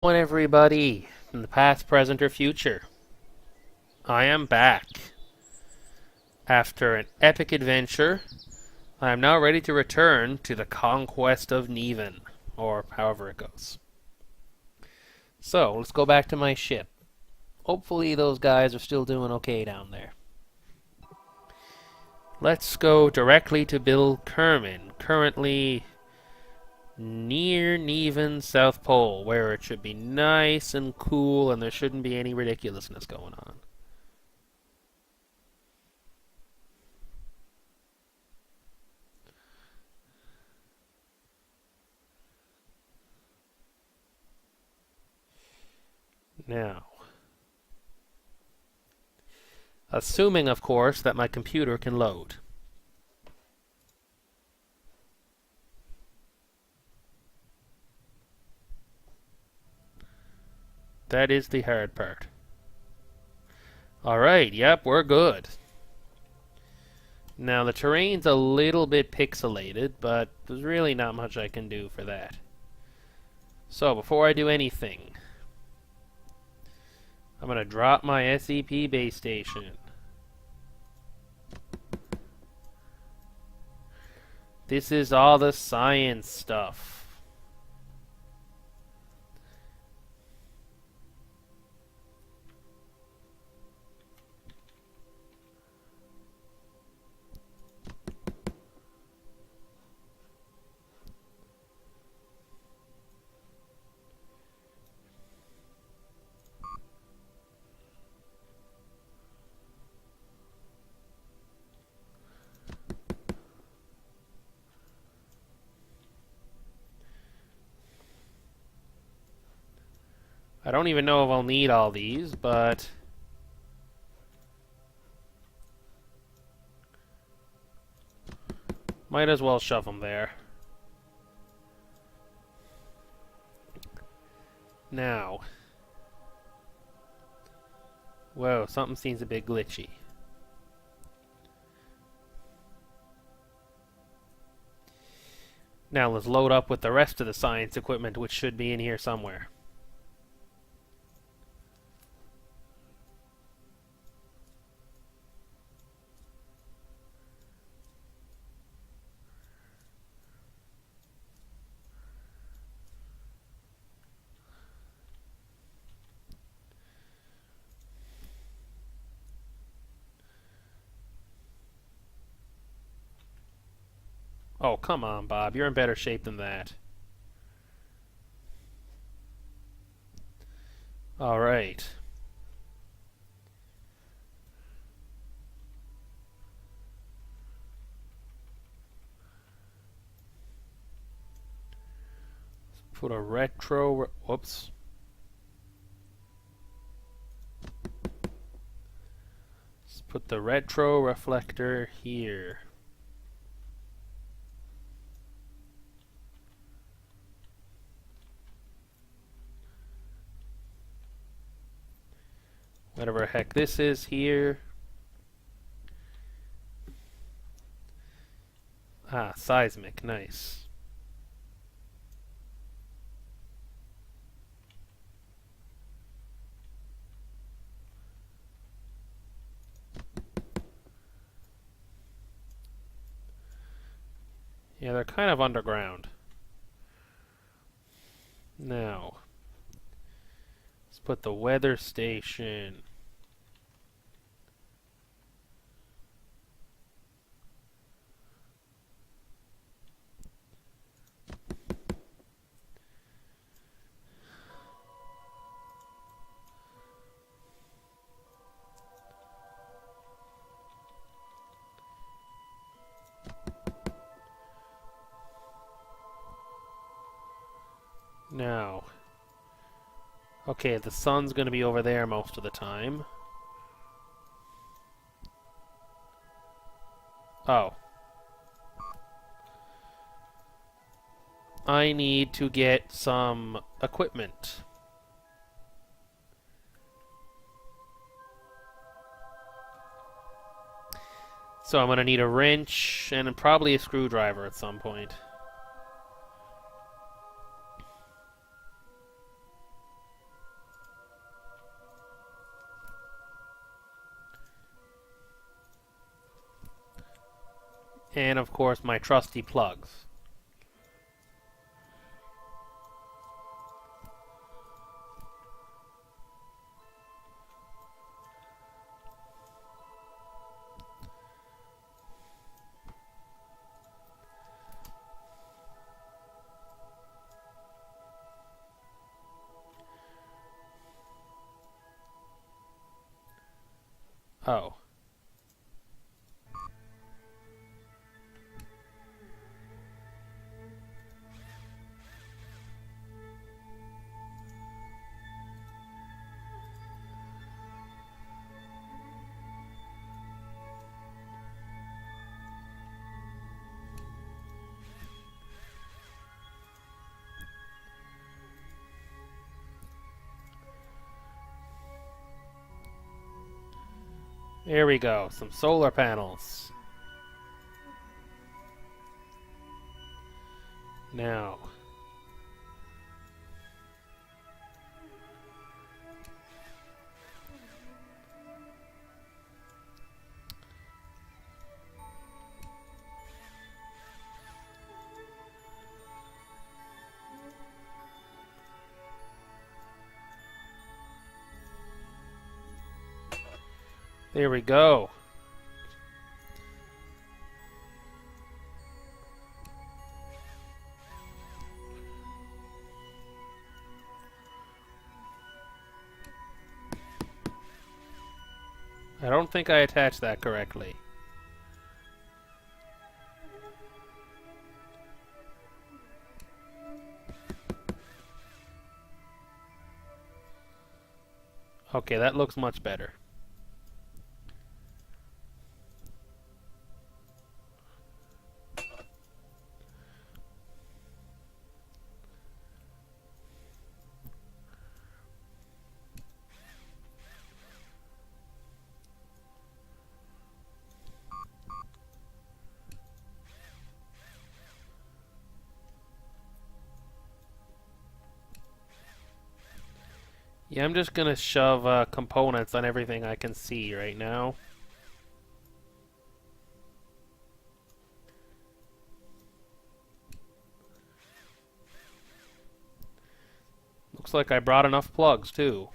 Hello everybody, in the past, present, or future. I am back. After an epic adventure, I am now ready to return to the conquest of Niven, or however it goes. So, let's go back to my ship. Hopefully those guys are still doing okay down there. Let's go directly to Bill Kerman, currently near Niven South Pole, where it should be nice and cool and there shouldn't be any ridiculousness going on. Now, assuming, of course, that my computer can load. That is the hard part. Alright, yep, we're good. Now, the terrain's a little bit pixelated, but there's really not much I can do for that. So, before I do anything, I'm going to drop my SCP base station. This is all the science stuff. I don't even know if I'll need all these, but might as well shove them there. Now, whoa, something seems a bit glitchy. Now let's load up with the rest of the science equipment, which should be in here somewhere. Oh, come on, Bob. You're in better shape than that. Alright. Put a retro... Whoops. Let's put the retro reflector here. Whatever the heck this is here. Ah, seismic. Nice. Yeah, they're kind of underground. Now, let's put the weather station. Now, okay, the sun's going to be over there most of the time. Oh. I need to get some equipment. So I'm going to need a wrench and probably a screwdriver at some point. And of course my trusty plugs. Oh. Here we go. Some solar panels. Now. There we go. I don't think I attached that correctly. Okay, that looks much better. Yeah, I'm just gonna shove components on everything I can see right now. Looks like I brought enough plugs, too.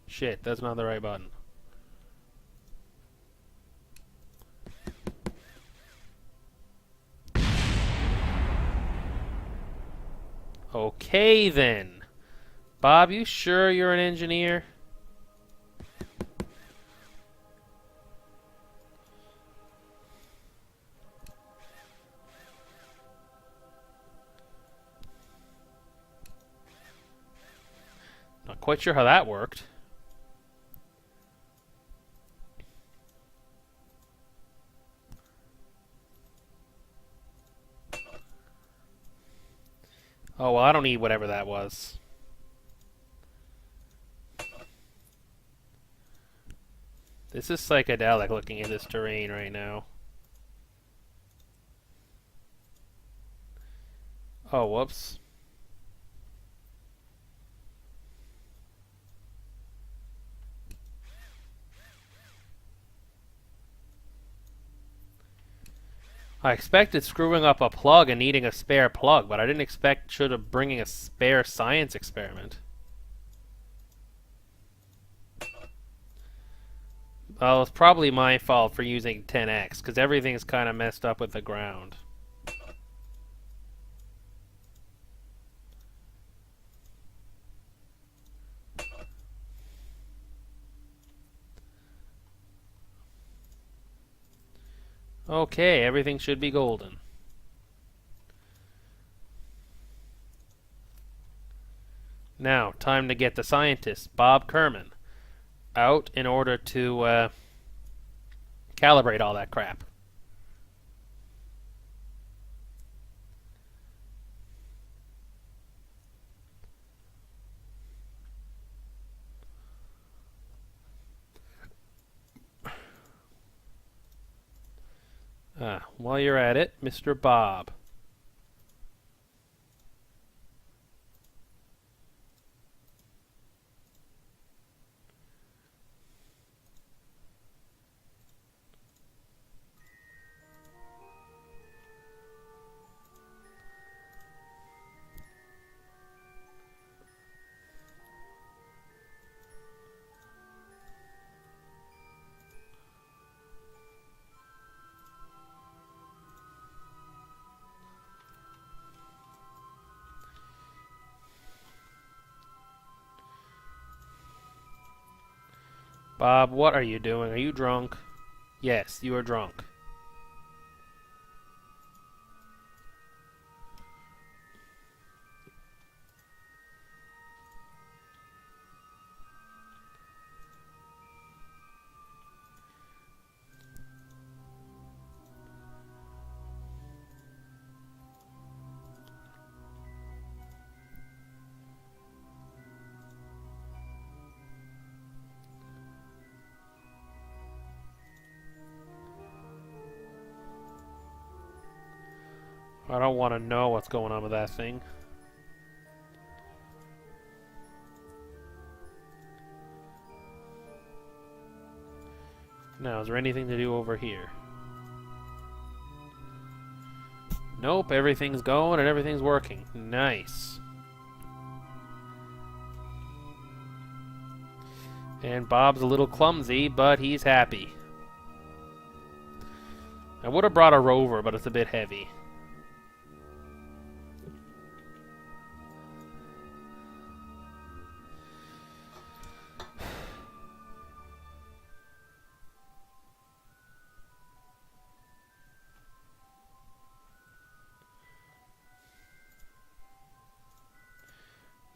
Shit, that's not the right button. Okay, then. Bob, you sure you're an engineer? Not quite sure how that worked. Oh, well, I don't need whatever that was. This is psychedelic looking at this terrain right now. Oh, whoops. I expected screwing up a plug and needing a spare plug, but I didn't expect should have bringing a spare science experiment. Well, it's probably my fault for using 10x, because everything's kind of messed up with the ground. Okay, everything should be golden. Now, time to get the scientist, Bob Kerman, out in order to calibrate all that crap. While you're at it, Mr. Bob. Bob, what are you doing? Are you drunk? Yes, you are drunk. I don't want to know what's going on with that thing. Now, is there anything to do over here? Nope, everything's going and everything's working. Nice. And Bob's a little clumsy, but he's happy. I would have brought a rover, but it's a bit heavy.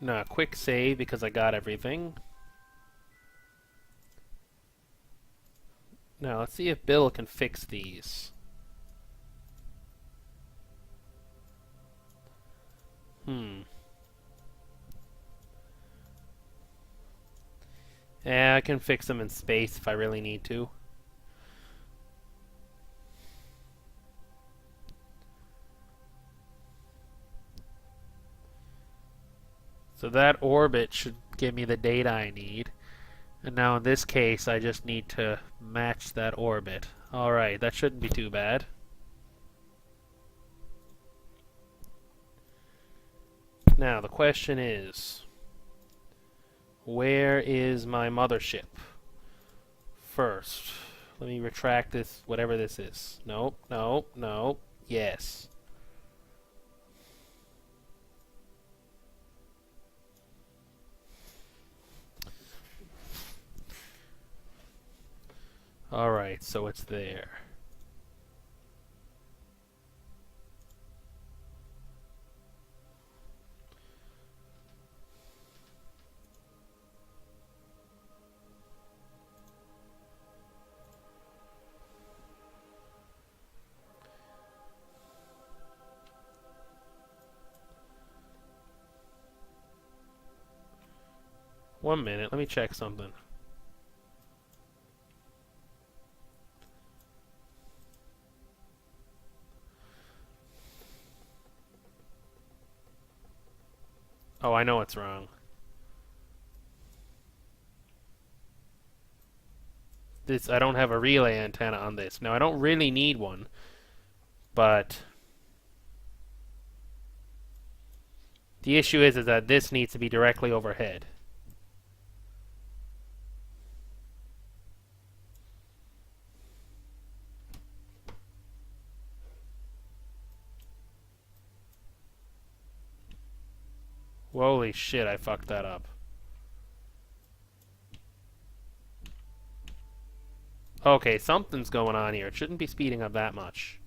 No, quick save because I got everything. Now, let's see if Bill can fix these. Yeah, I can fix them in space if I really need to. So that orbit should give me the data I need. And now in this case, I just need to match that orbit. Alright, that shouldn't be too bad. Now, the question is, where is my mothership? First, let me retract this, whatever this is. Nope, nope, nope, yes. Alright, so it's there. One minute, let me check something. Oh, I know what's wrong. I don't have a relay antenna on this. Now, I don't really need one, but the issue is that this needs to be directly overhead. Holy shit, I fucked that up. Okay, something's going on here. It shouldn't be speeding up that much.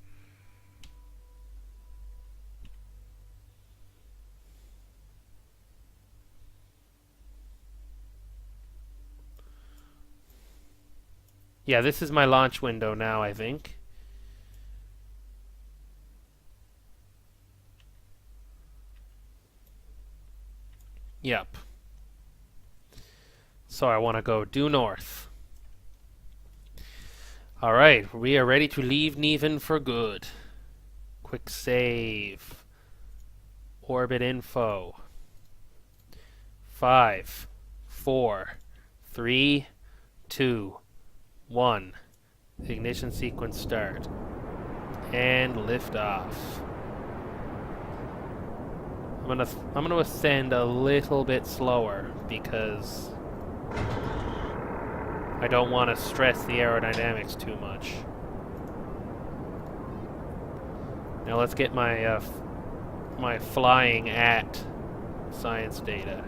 Yeah, this is my launch window now, I think. Yep. So I want to go due north. Alright, we are ready to leave Niven for good. Quick save. Orbit info. 5, 4, 3, 2, 1. Ignition sequence start. And lift off. I'm gonna ascend a little bit slower because I don't want to stress the aerodynamics too much. Now let's get my my flying at science data.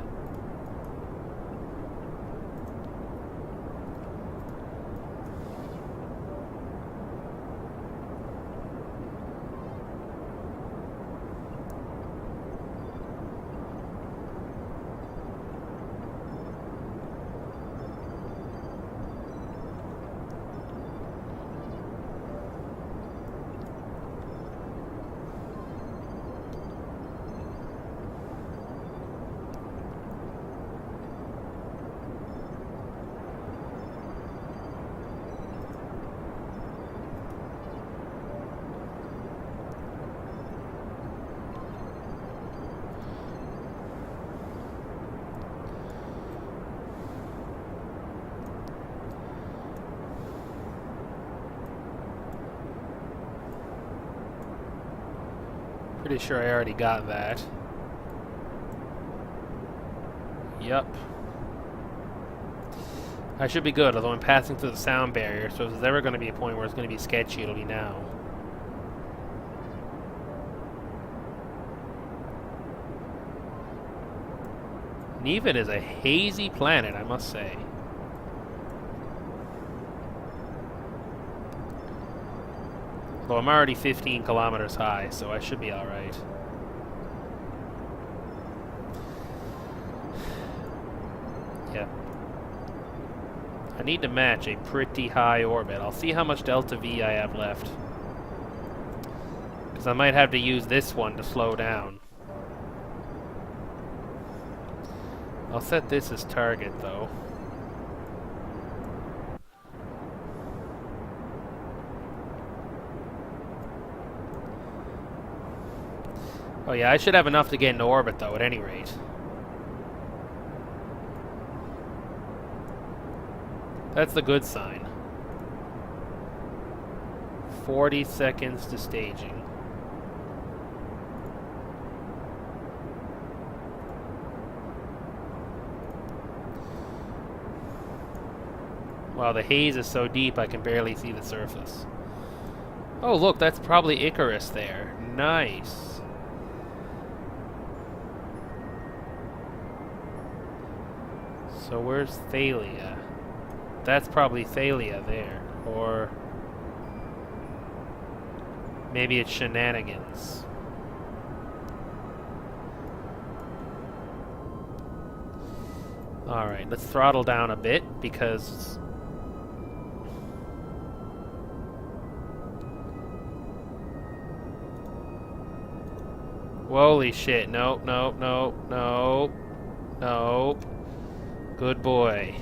Pretty sure I already got that. Yup. I should be good, although I'm passing through the sound barrier, so if there's ever going to be a point where it's going to be sketchy, it'll be now. Niven is a hazy planet, I must say. Though I'm already 15 kilometers high, so I should be alright. Yeah. I need to match a pretty high orbit. I'll see how much delta V I have left. Because I might have to use this one to slow down. I'll set this as target, though. Oh yeah, I should have enough to get into orbit, though, at any rate. That's the good sign. 40 seconds to staging. Wow, the haze is so deep I can barely see the surface. Oh look, that's probably Icarus there. Nice. So where's Thalia? That's probably Thalia there. Or maybe it's Shenanigans. Alright, let's throttle down a bit because... Holy shit, nope, nope, nope, nope, nope. Good boy.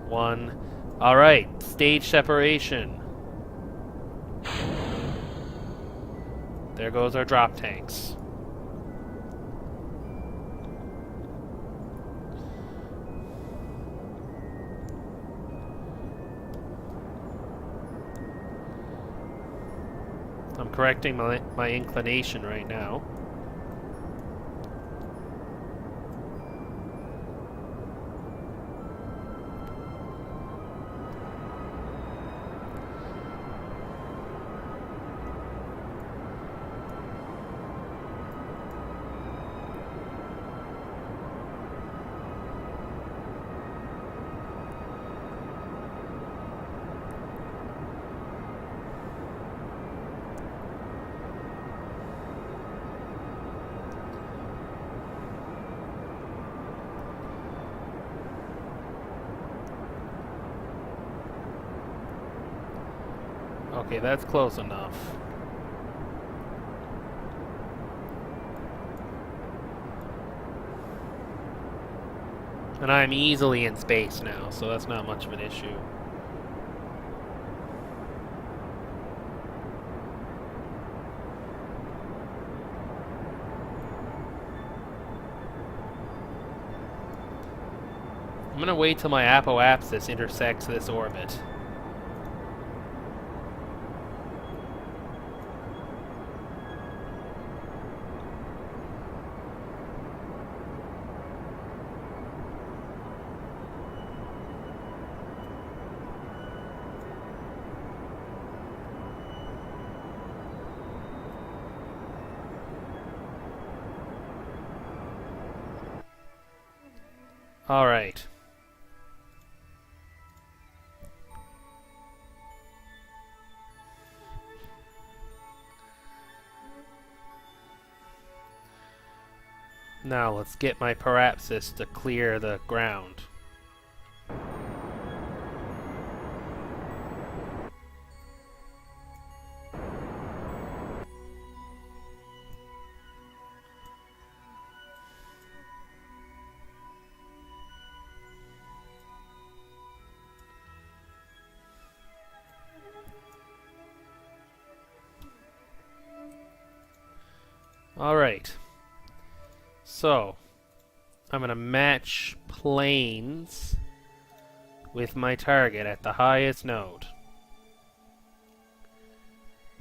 One. Alright, stage separation. There goes our drop tanks. I'm correcting my inclination right now. Okay, that's close enough. And I'm easily in space now, so that's not much of an issue. I'm gonna wait till my apoapsis intersects this orbit. All right. Now let's get my parapsis to clear the ground. Alright. So, I'm going to match planes with my target at the highest node.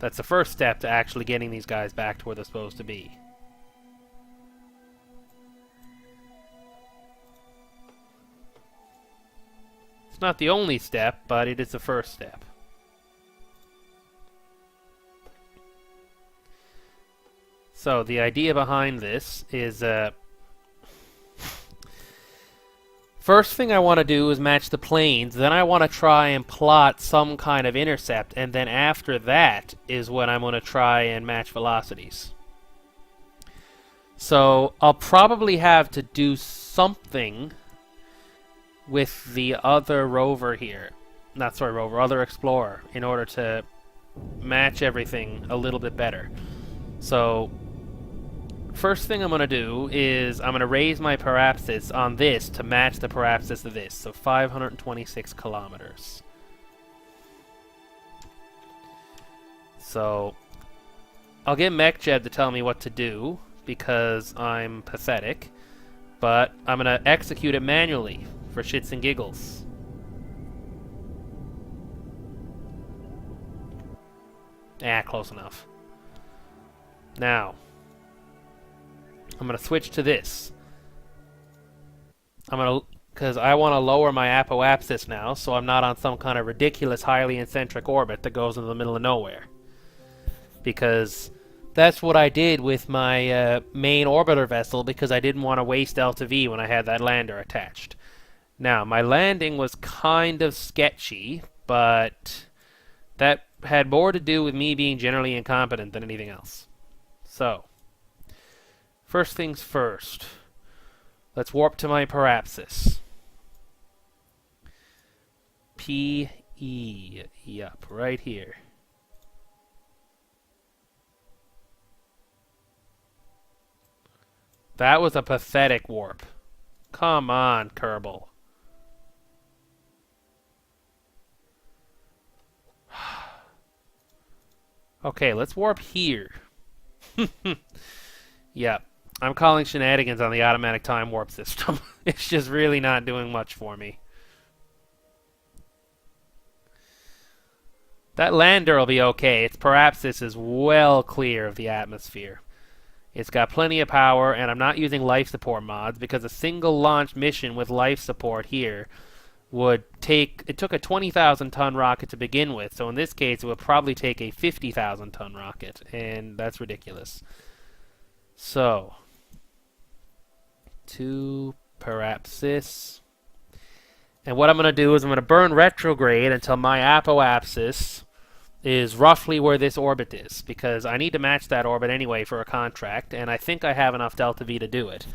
That's the first step to actually getting these guys back to where they're supposed to be. It's not the only step, but it is the first step. So the idea behind this is, first thing I want to do is match the planes, then I want to try and plot some kind of intercept, and then after that is when I'm going to try and match velocities. So I'll probably have to do something with the other rover here. Not sorry, rover, other explorer, in order to match everything a little bit better. So first thing I'm going to do is I'm going to raise my parapsis on this to match the parapsis of this. So 526 kilometers. So I'll get MechJed to tell me what to do because I'm pathetic. But I'm going to execute it manually for shits and giggles. Close enough. Now, I'm going to switch to this. Because I want to lower my apoapsis now, so I'm not on some kind of ridiculous highly eccentric orbit that goes into the middle of nowhere. Because that's what I did with my main orbiter vessel, because I didn't want to waste Delta V when I had that lander attached. Now, my landing was kind of sketchy, but that had more to do with me being generally incompetent than anything else. So, first things first. Let's warp to my parapsis. P-E. Yup, right here. That was a pathetic warp. Come on, Kerbal. Okay, let's warp here. Yep. I'm calling shenanigans on the automatic time warp system. It's just really not doing much for me. That lander will be okay. Its parapsis is well clear of the atmosphere. It's got plenty of power, and I'm not using life support mods because a single launch mission with life support here would take... It took a 20,000 ton rocket to begin with, so in this case it would probably take a 50,000 ton rocket, and that's ridiculous. So, to parapsis. And what I'm going to do is I'm going to burn retrograde until my apoapsis is roughly where this orbit is, because I need to match that orbit anyway for a contract, and I think I have enough Delta V to do it.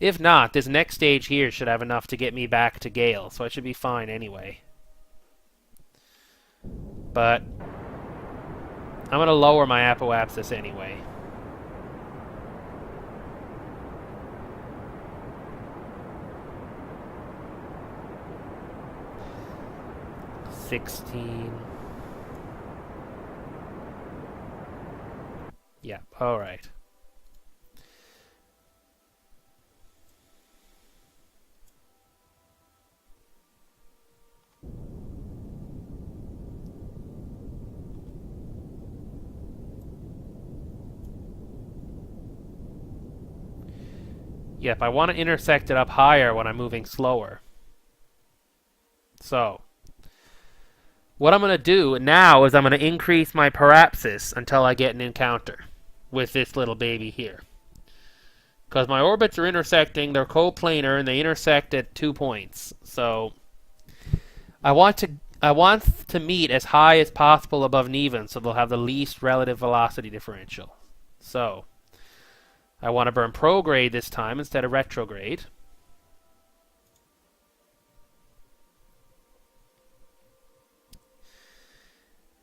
If not, this next stage here should have enough to get me back to Gale, so I should be fine anyway. But I'm going to lower my apoapsis anyway. Yeah, alright. Yep, I want to intersect it up higher when I'm moving slower. So, what I'm going to do now is I'm going to increase my parapsis until I get an encounter with this little baby here. Because my orbits are intersecting, they're coplanar, and they intersect at 2 points. So, I want to meet as high as possible above Niven, so they'll have the least relative velocity differential. So, I want to burn prograde this time instead of retrograde.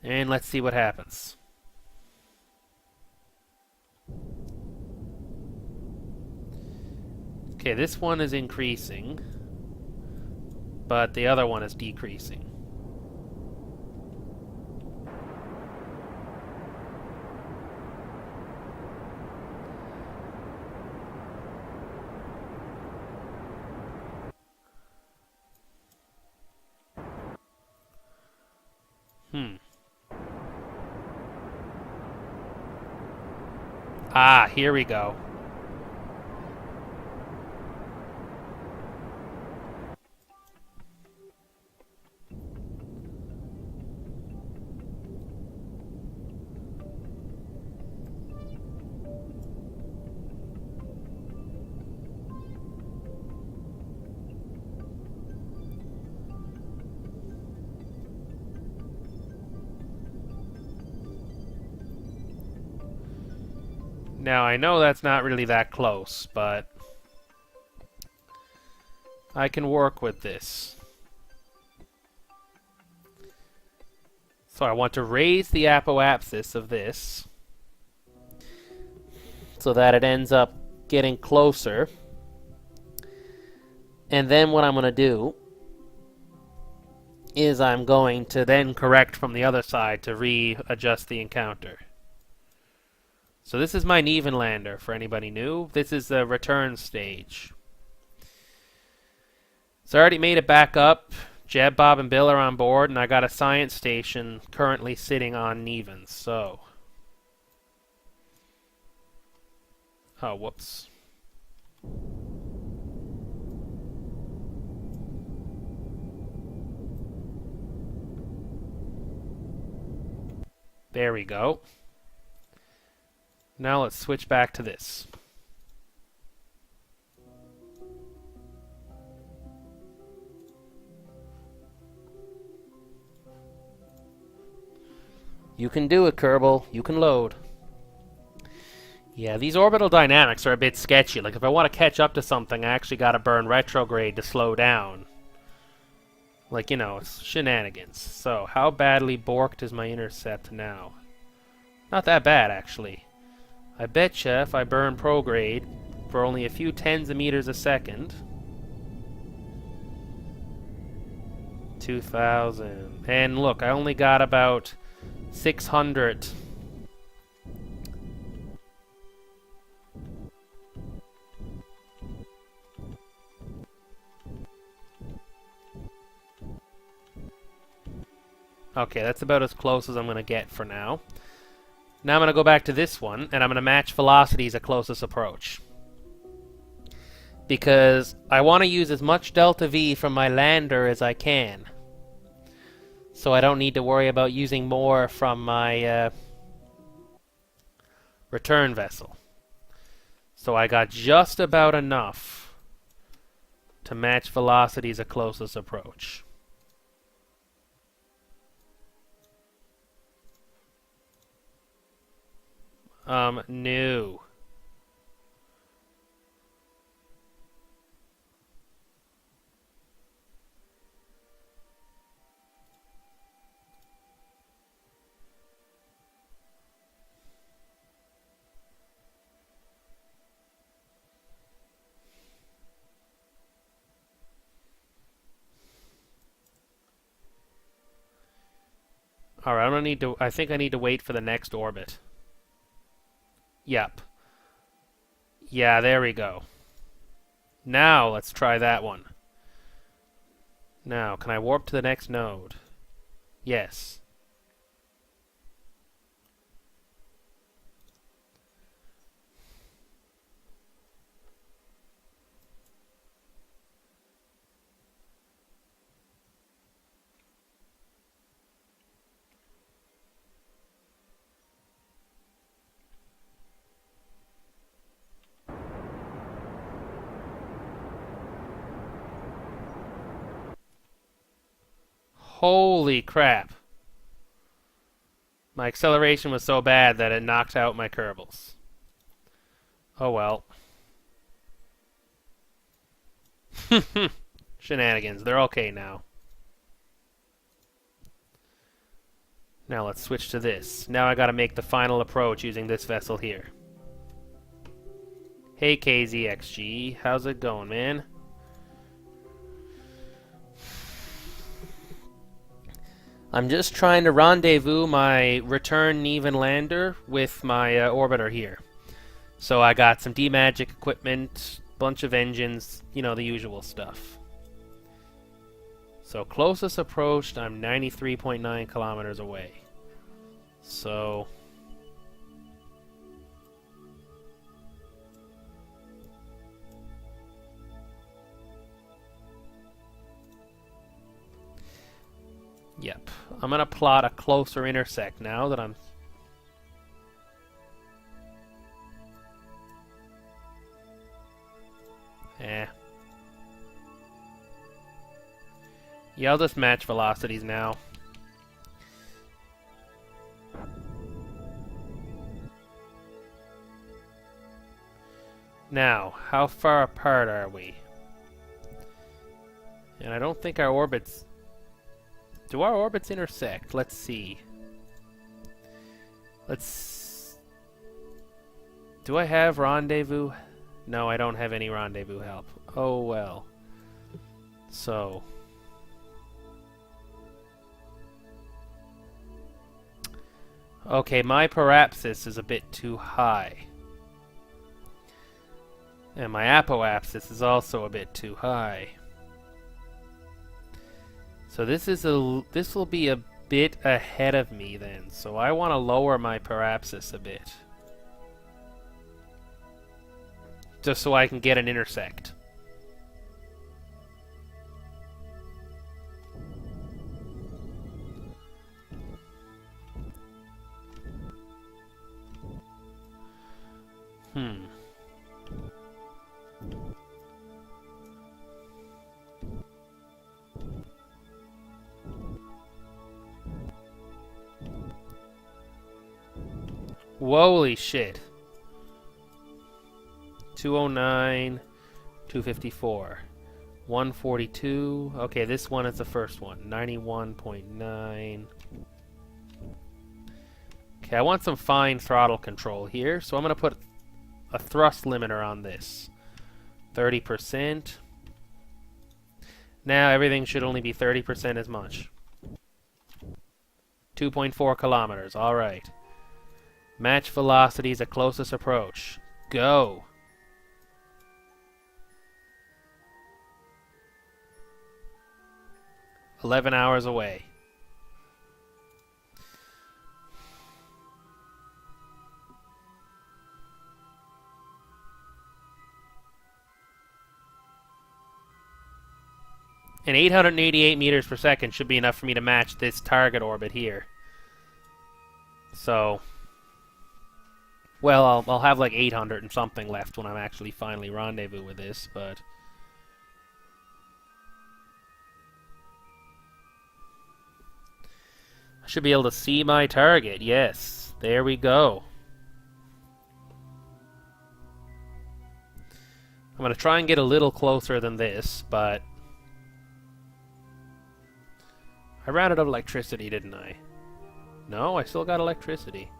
And let's see what happens. Okay, this one is increasing, but the other one is decreasing. Ah, here we go. Now, I know that's not really that close, but I can work with this. So I want to raise the apoapsis of this so that it ends up getting closer. And then what I'm going to do is I'm going to then correct from the other side to readjust the encounter. So this is my Niven lander, for anybody new. This is the return stage. So I already made it back up. Jeb, Bob, and Bill are on board, and I got a science station currently sitting on Niven, so... Oh, whoops. There we go. Now let's switch back to this. You can do it, Kerbal. You can load. Yeah, these orbital dynamics are a bit sketchy. Like, if I want to catch up to something, I actually got to burn retrograde to slow down. Like, you know, it's shenanigans. So, how badly borked is my intercept now? Not that bad, actually. I betcha if I burn prograde for only a few tens of meters a second. 2,000. And look, I only got about 600. Okay, that's about as close as I'm going to get for now. Now I'm going to go back to this one, and I'm going to match velocities at closest approach. Because I want to use as much delta V from my lander as I can. So I don't need to worry about using more from my return vessel. So I got just about enough to match velocities at closest approach. No. Alright, I think I need to wait for the next orbit. Yep. Yeah, there we go. Now, let's try that one. Now, can I warp to the next node? Yes. Holy crap. My acceleration was so bad that it knocked out my Kerbals. Oh well. Shenanigans. They're okay now. Now let's switch to this. Now I gotta make the final approach using this vessel here. Hey KZXG, how's it going, man? I'm just trying to rendezvous my return Niven lander with my orbiter here. So I got some D-Magic equipment, bunch of engines, you know, the usual stuff. So closest approached, I'm 93.9 kilometers away. So Yep. I'm gonna plot a closer intersect now that I'm... Yeah, I'll just match velocities now. Now, how far apart are we? And I don't think our orbits... Do our orbits intersect? Let's see. Do I have rendezvous? No, I don't have any rendezvous help. Oh well. So... Okay, my parapsis is a bit too high. And my apoapsis is also a bit too high. So this will be a bit ahead of me then. So I want to lower my parapsis a bit. Just so I can get an intersect. Holy shit. 209, 254, 142. Okay, this one is the first one. 91.9. Okay, I want some fine throttle control here, so I'm going to put a thrust limiter on this. 30%. Now everything should only be 30% as much. 2.4 kilometers. All right. Match velocities at closest approach. Go. "11 hours away." And 888 meters per second should be enough for me to match this target orbit here. So... Well, I'll have like 800 and something left when I'm actually finally rendezvous with this, but... I should be able to see my target, yes. There we go. I'm going to try and get a little closer than this, but... I ran out of electricity, didn't I? No, I still got electricity.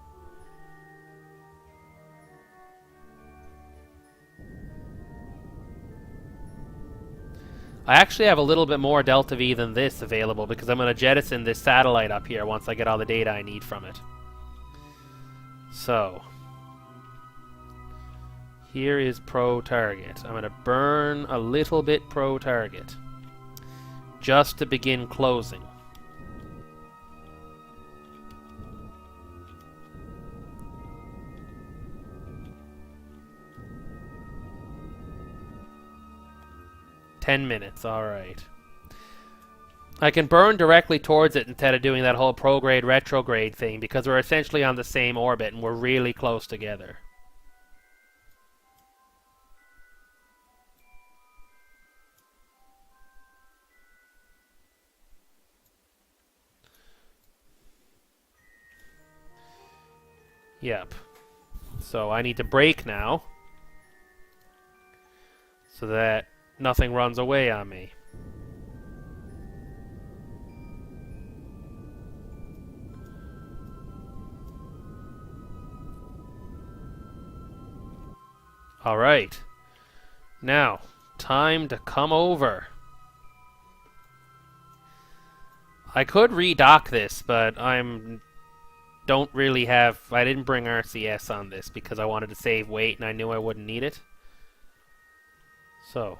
I actually have a little bit more delta V than this available because I'm going to jettison this satellite up here once I get all the data I need from it. So, here is pro target. I'm going to burn a little bit pro target just to begin closing. $10, alright. I can burn directly towards it instead of doing that whole prograde retrograde thing because we're essentially on the same orbit and we're really close together. Yep. So I need to brake now so that nothing runs away on me. Alright. Now, time to come over. I could redock this, but I didn't bring RCS on this because I wanted to save weight and I knew I wouldn't need it. So,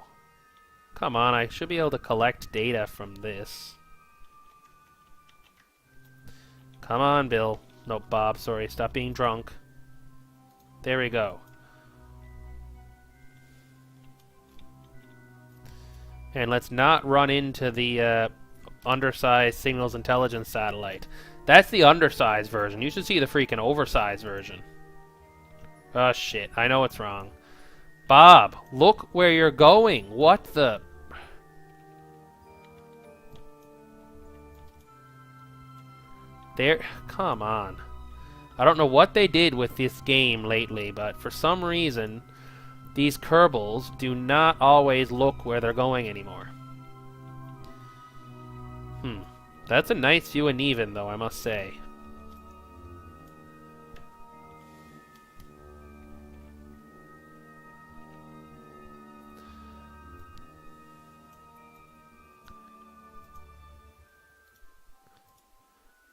come on, I should be able to collect data from this. Come on, Bill. No, Bob, sorry, stop being drunk. There we go. And let's not run into the undersized signals intelligence satellite. That's the undersized version. You should see the freaking oversized version. Oh shit, I know it's wrong. Bob, look where you're going. What the... There... Come on. I don't know what they did with this game lately, but for some reason, these Kerbals do not always look where they're going anymore. That's a nice view of Niven, though, I must say.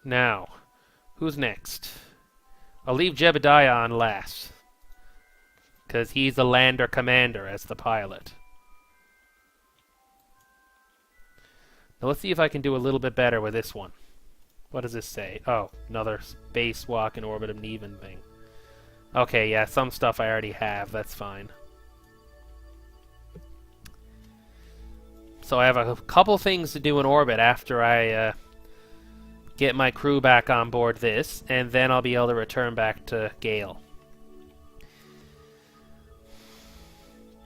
Now, who's next? I'll leave Jebediah on last, because he's the lander commander as the pilot. Now let's see if I can do a little bit better with this one. What does this say? Oh, another spacewalk in orbit of Niven thing. Okay, yeah, some stuff I already have. That's fine. So I have a couple things to do in orbit after I get my crew back on board this, and then I'll be able to return back to Gale.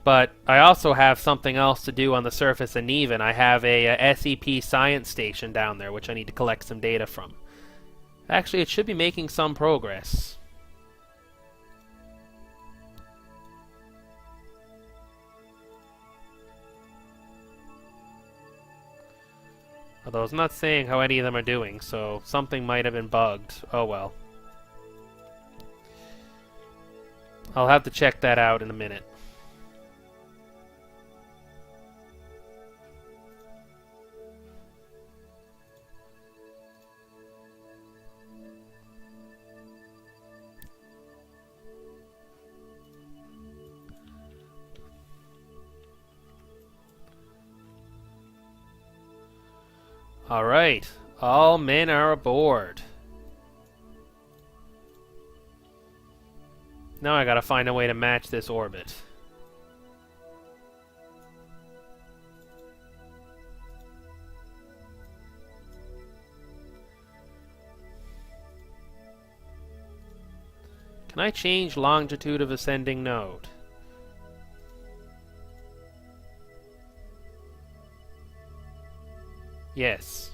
But I also have something else to do on the surface of Niven. I have a SEP science station down there, which I need to collect some data from. Actually, it should be making some progress. Although it's not saying how any of them are doing, so something might have been bugged. Oh well. I'll have to check that out in a minute. Alright, all men are aboard. Now I gotta find a way to match this orbit. Can I change longitude of ascending node? Yes.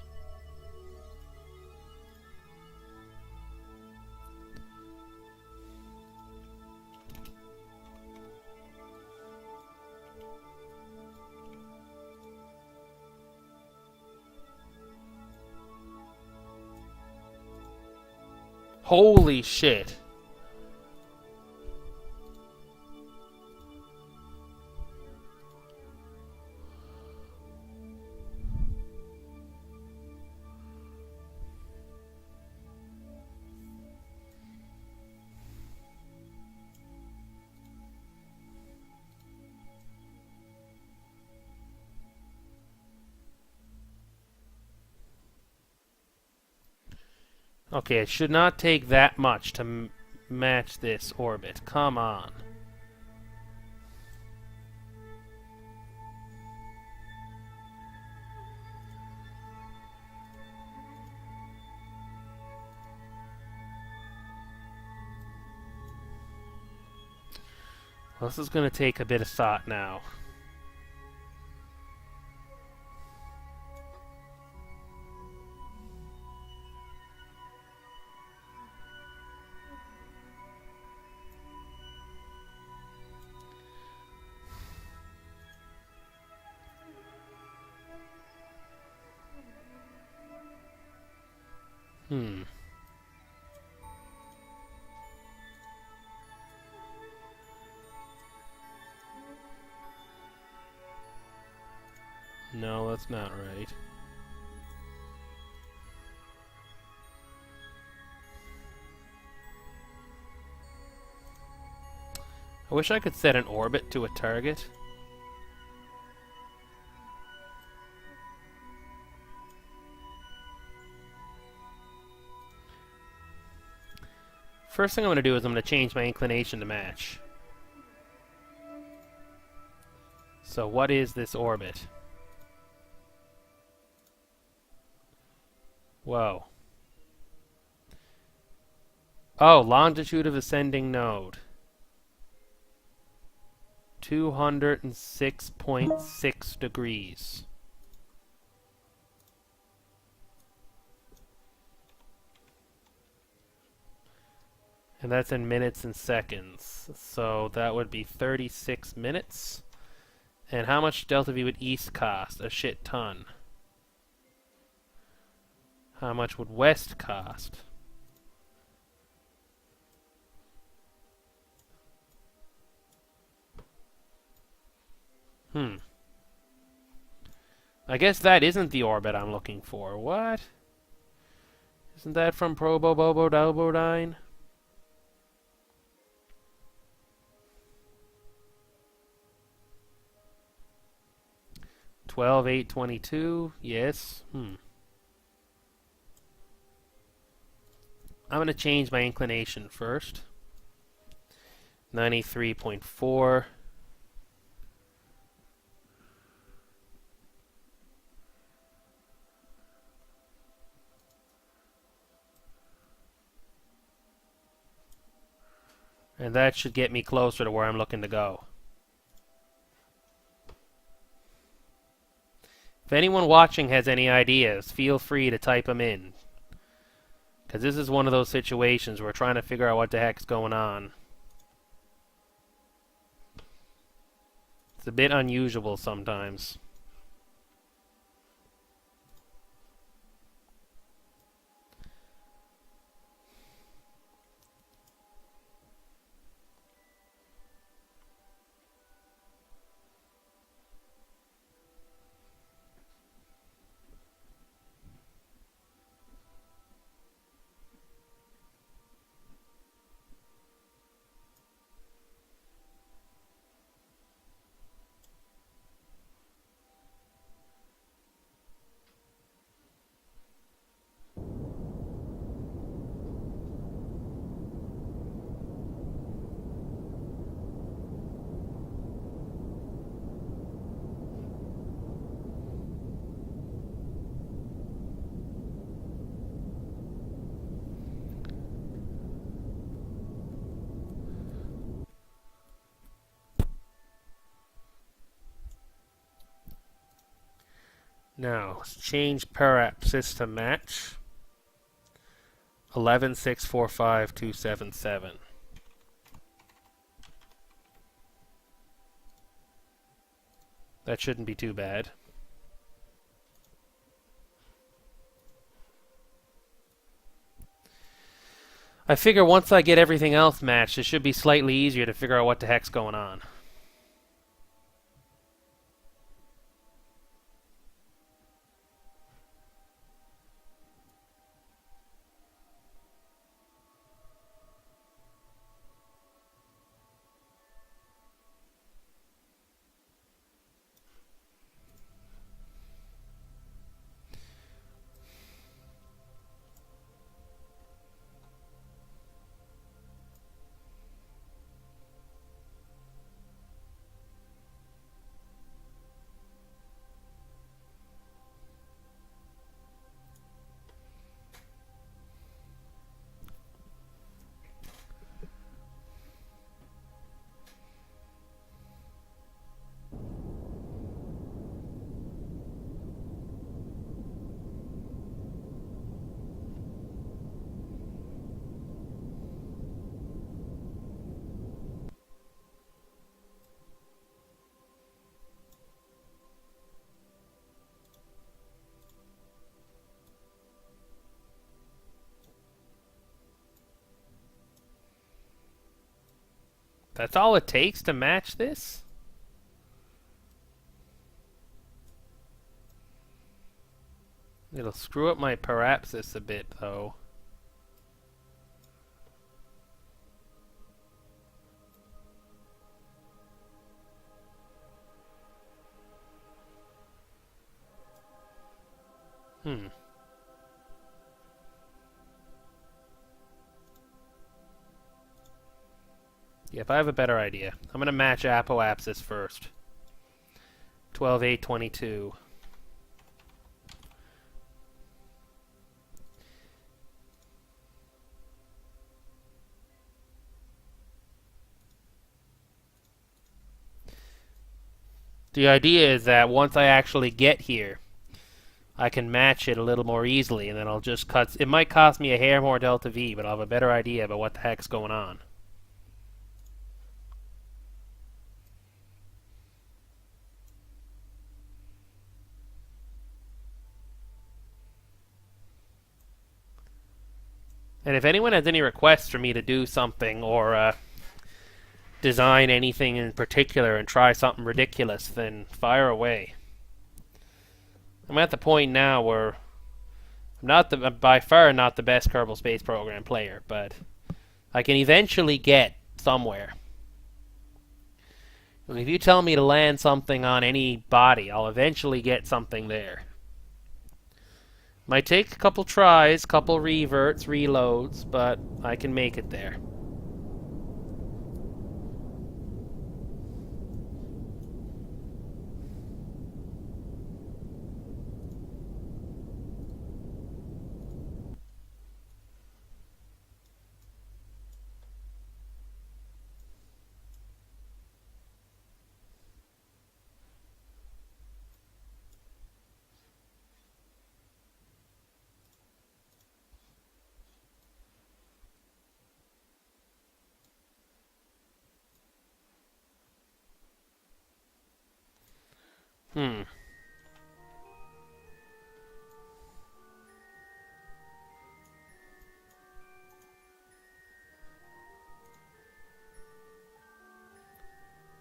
Holy shit. Okay, it should not take that much to match this orbit. Come on. Well, this is going to take a bit of thought now. No, that's not right. I wish I could set an orbit to a target. First thing I'm going to do is I'm going to change my inclination to match. So what is this orbit? Whoa. Oh, longitude of ascending node. 206.6 degrees. And that's in minutes and seconds. So that would be 36 minutes. And how much delta V would east cost? A shit ton. How much would west cost? I guess that isn't the orbit I'm looking for. What? Isn't that from Probo Bobo Dalbodine? 12,822. Yes. I'm going to change my inclination first. 93.4. And that should get me closer to where I'm looking to go. If anyone watching has any ideas, feel free to type them in. Because this is one of those situations where we're trying to figure out what the heck's going on. It's a bit unusual sometimes. Now, let's change parapsis to match. 11,645,277. That shouldn't be too bad. I figure once I get everything else matched, it should be slightly easier to figure out what the heck's going on. That's all it takes to match this? It'll screw up my parapsis a bit, though. Yep, I have a better idea. I'm going to match apoapsis first. 12,822. The idea is that once I actually get here, I can match it a little more easily, and then I'll just cut. It might cost me a hair more delta V, but I'll have a better idea about what the heck's going on. And if anyone has any requests for me to do something or design anything in particular and try something ridiculous, then fire away. I'm at the point now where I'm not by far not the best Kerbal Space Program player, but I can eventually get somewhere. If you tell me to land something on any body, I'll eventually get something there. Might take a couple tries, couple reverts, reloads, but I can make it there.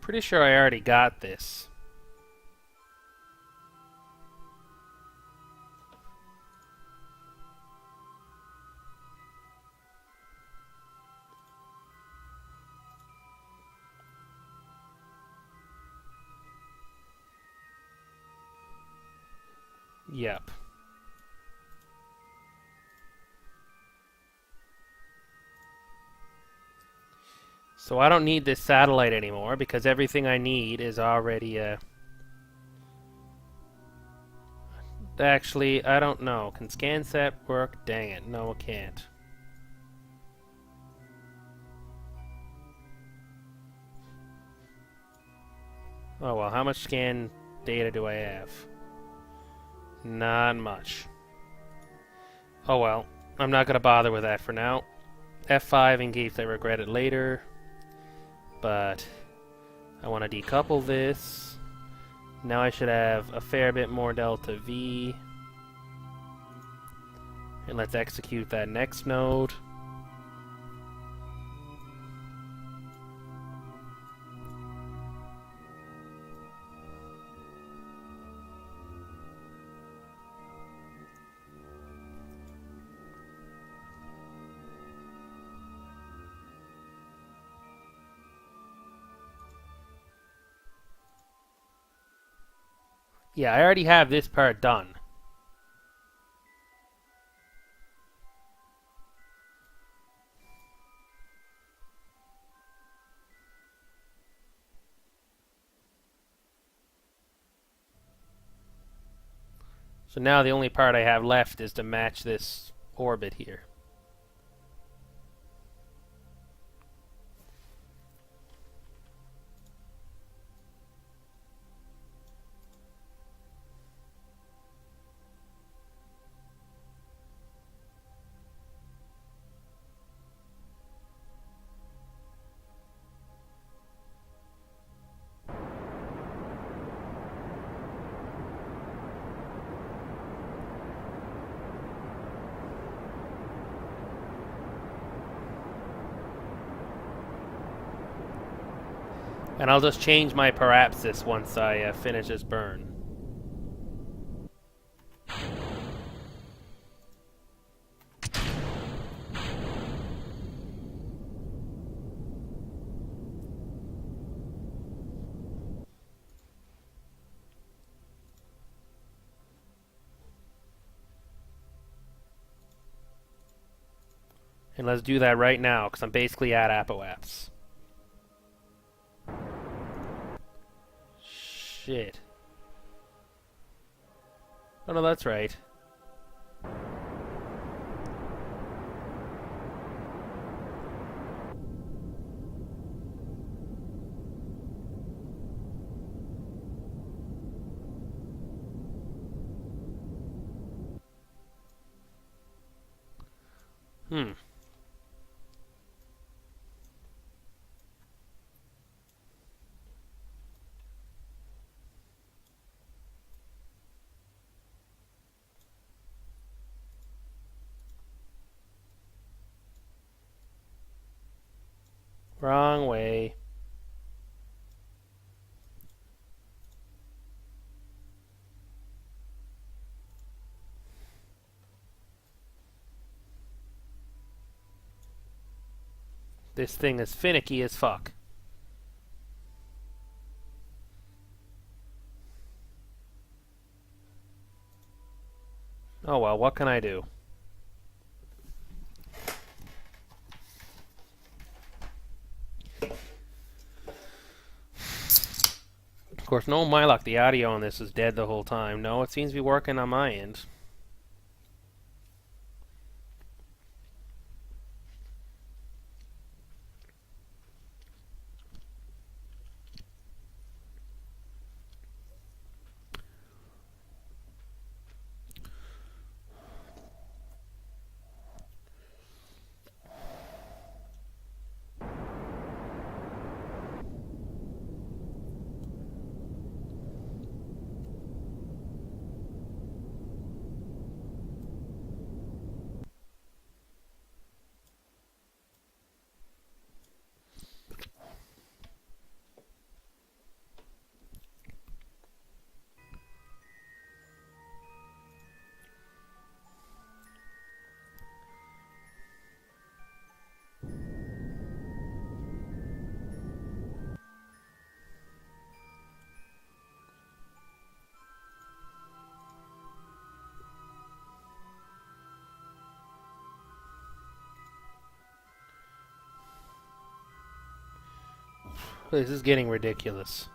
Pretty sure I already got this. Yep. So I don't need this satellite anymore because everything I need is already Actually, I don't know. Can ScanSat work? Dang it. No, it can't. Oh well, how much scan data do I have? Not much. Oh well, I'm not going to bother with that for now. F5 in case I regret it later. But I want to decouple this. Now I should have a fair bit more delta V. And let's execute that next node. Yeah, I already have this part done. So now the only part I have left is to match this orbit here. And I'll just change my parapsis once I finish this burn. And let's do that right now, because I'm basically at apoapse. Shit. Oh no, that's right. Hmm. Wrong way. This thing is finicky as fuck. Oh well, what can I do? Of course, no my luck, the audio on this is dead the whole time. No, it seems to be working on my end. This is getting ridiculous.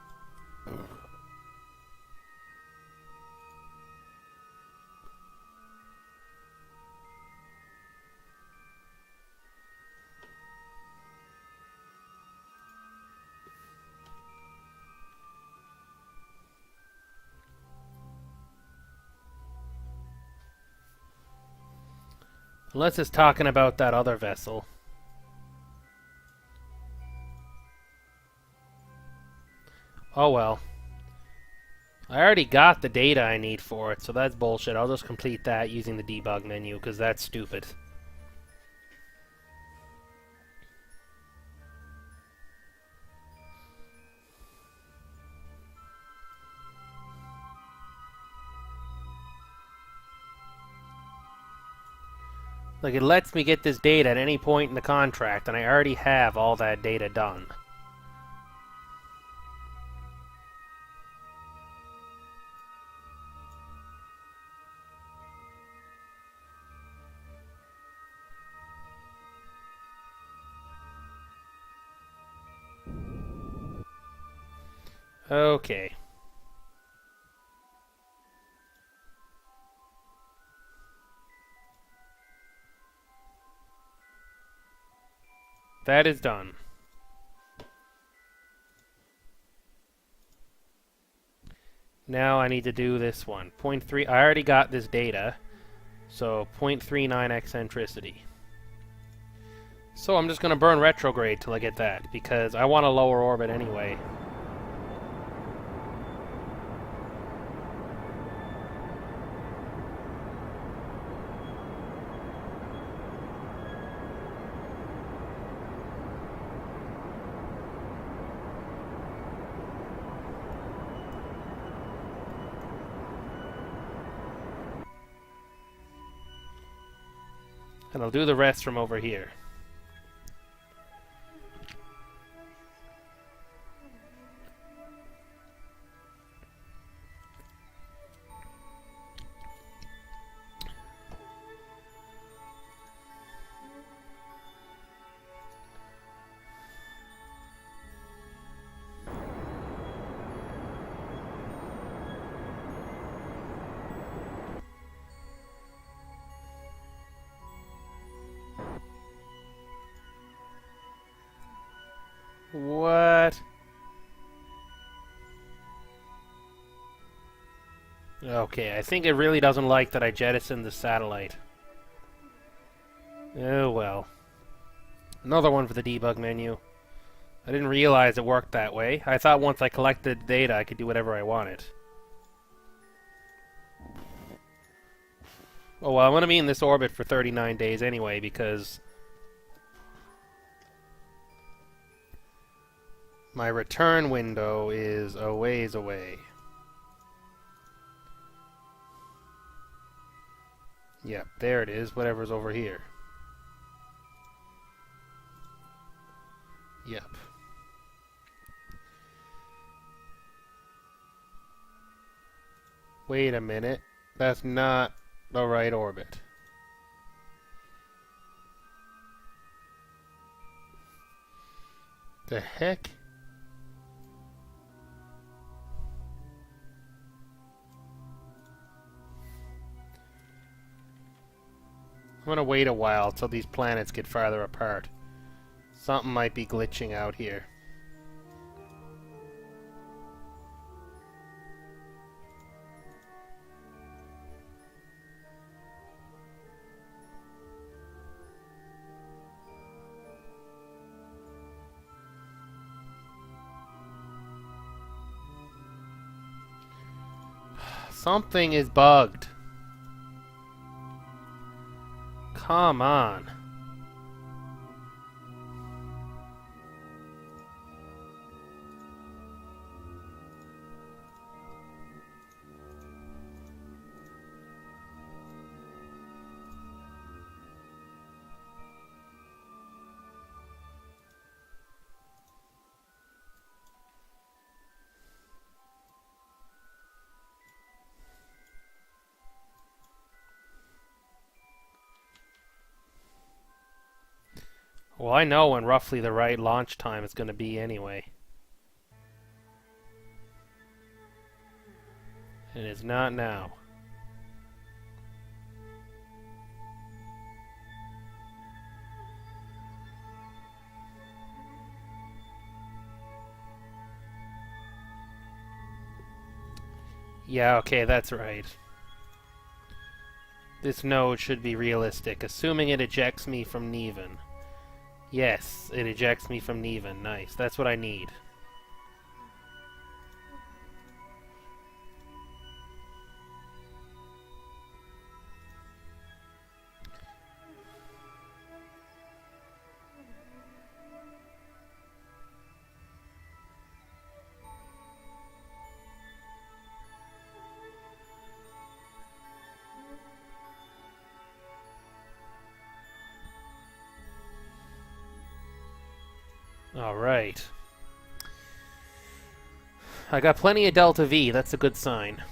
Unless it's talking about that other vessel. Oh well. I already got the data I need for it, so that's bullshit. I'll just complete that using the debug menu, because that's stupid. Like, it lets me get this data at any point in the contract, and I already have all that data done. Okay. That is done. Now I need to do this one. 0.3, I already got this data, so 0.39 eccentricity. So I'm just going to burn retrograde till I get that, because I want a lower orbit anyway. And I'll do the rest from over here. What? Okay, I think it really doesn't like that I jettisoned the satellite. Oh well. Another one for the debug menu. I didn't realize it worked that way. I thought once I collected data I could do whatever I wanted. Oh well, I'm going to be in this orbit for 39 days anyway because my return window is a ways away. Yep, there it is, whatever's over here. Yep. Wait a minute. That's not the right orbit. The heck? I'm gonna wait a while till these planets get farther apart. Something might be glitching out here. Something is bugged. Come on. Well, I know when roughly the right launch time is going to be anyway. It is not now. Yeah, okay, that's right. This node should be realistic, assuming it ejects me from Niven. Yes, it ejects me from Niven. Nice, that's what I need. Alright. I got plenty of Delta V, that's a good sign.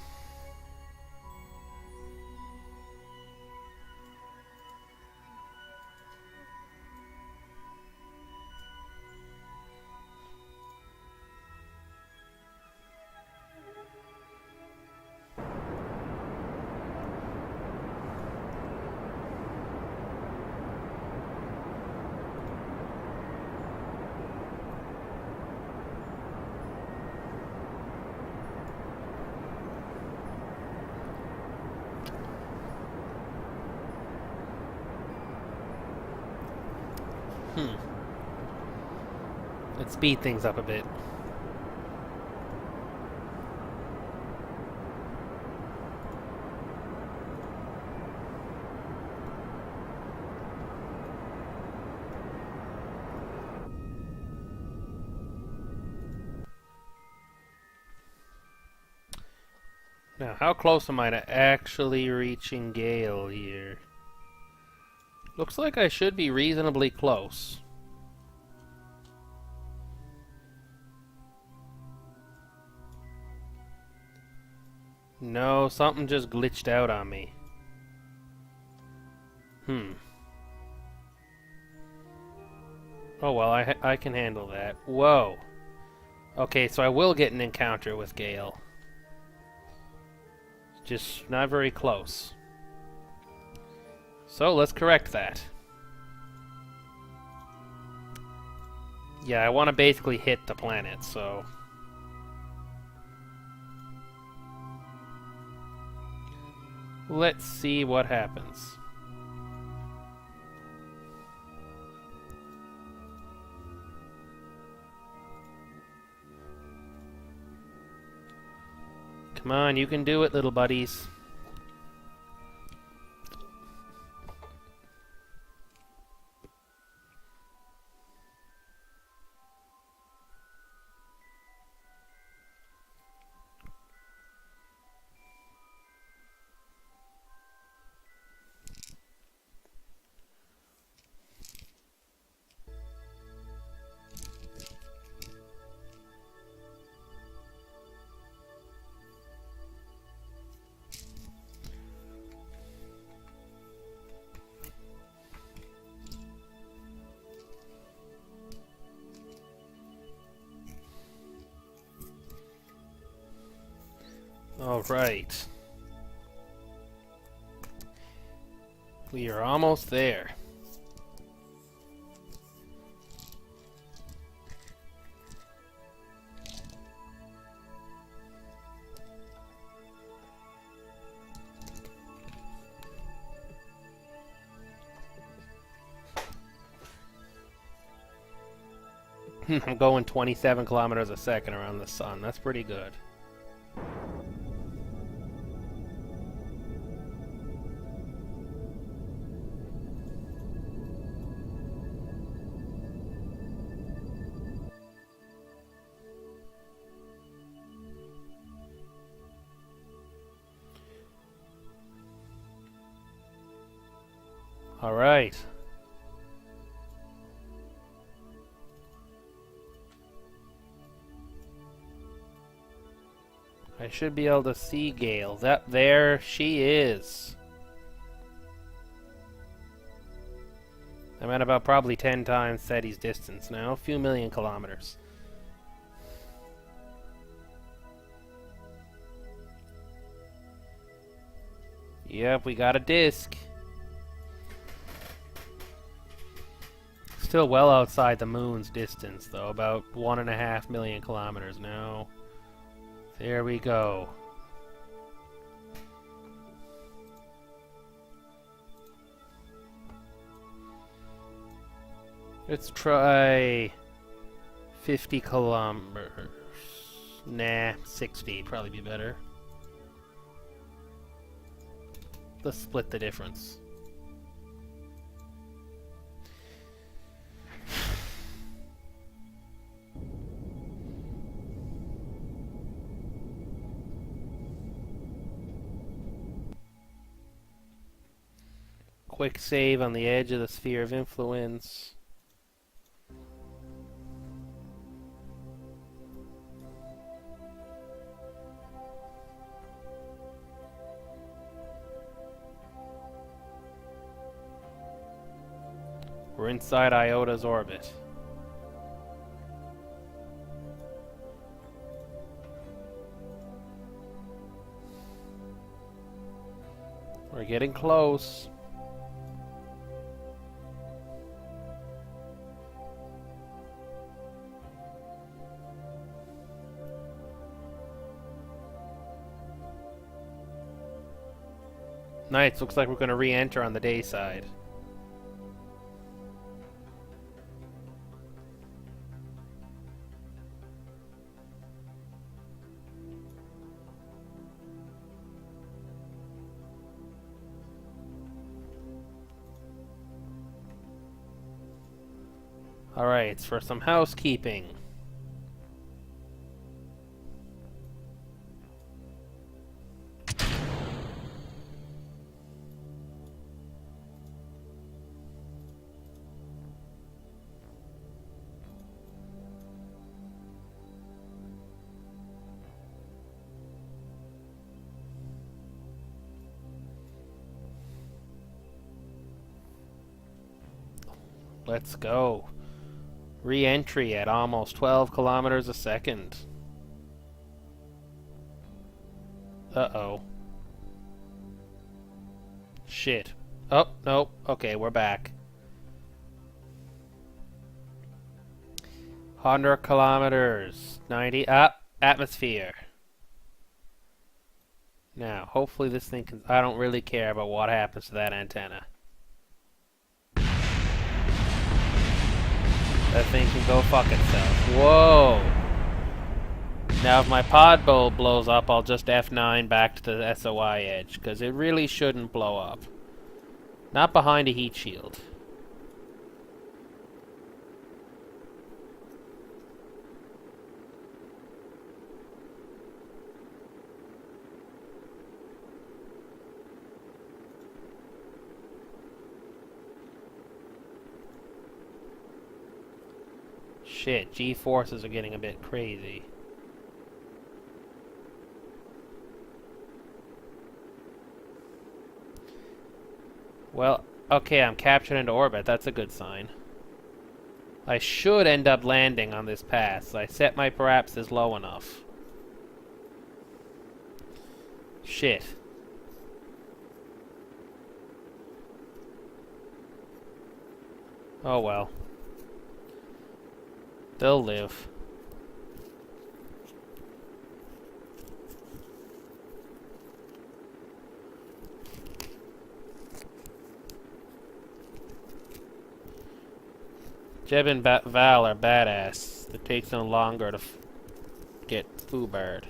Let's speed things up a bit. Now, how close am I to actually reaching Gale here? Looks like I should be reasonably close. No, something just glitched out on me. Oh well, I can handle that. Whoa. Okay, so I will get an encounter with Gale. Just not very close. So let's correct that. Yeah, I want to basically hit the planet, so... Let's see what happens. Come on, you can do it, little buddies. All right. We are almost there. I'm going 27 kilometers a second around the sun. That's pretty good. All right. I should be able to see Gale. There she is. I'm at about probably 10 times SETI's distance now. A few million kilometers. Yep, we got a disc. Still well outside the moon's distance, though. About 1.5 million kilometers now. There we go. Let's try 50 kilometers. Nah, 60 probably be better. Let's split the difference. Quick save on the edge of the sphere of influence. We're inside Iota's orbit. We're getting close. Nice, looks like we're going to re-enter on the day side. Alright, it's for some housekeeping. Let's go. Re-entry at almost 12 kilometers a second. Uh-oh. Shit. Oh, nope. Okay, we're back. 100 kilometers. 90. Up. Atmosphere. Now, hopefully this thing can... I don't really care about what happens to that antenna. That thing can go fuck itself. Whoa! Now if my pod bow blows up, I'll just F9 back to the SOI edge, because it really shouldn't blow up. Not behind a heat shield. Shit, G-forces are getting a bit crazy. Well, okay, I'm captured into orbit. That's a good sign. I should end up landing on this pass. I set my parapses low enough. Shit. Oh well. They'll live. Jeb and Val are badass. It takes them longer to get Foobarred.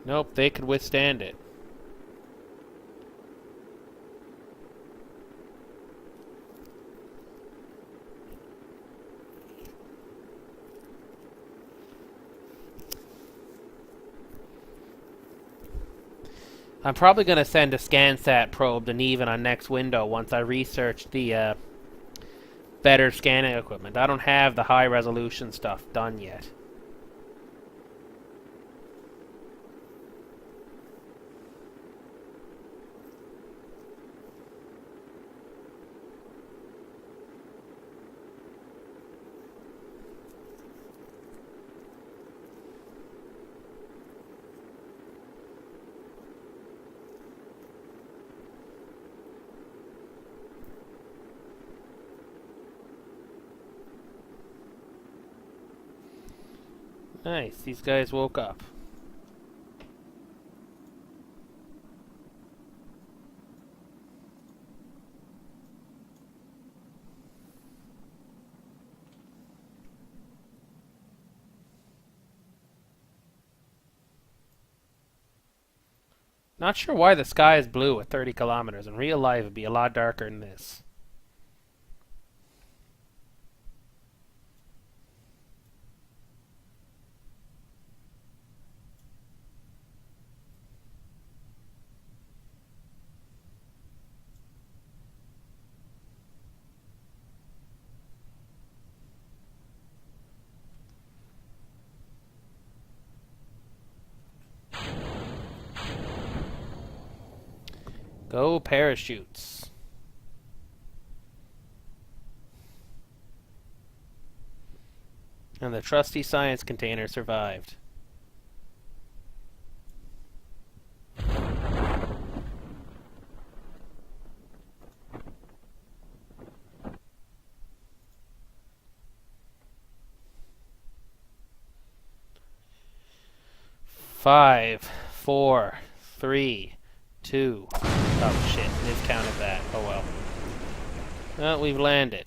Nope, they could withstand it. I'm probably going to send a ScanSat probe to Niven on next window once I research the better scanning equipment. I don't have the high resolution stuff done yet. Nice, these guys woke up. Not sure why the sky is blue at 30 kilometers. In real life, it'd be a lot darker than this. Go parachutes. And the trusty science container survived. Five, four, three, two. Oh shit, miscounted that. Oh well. Well, we've landed.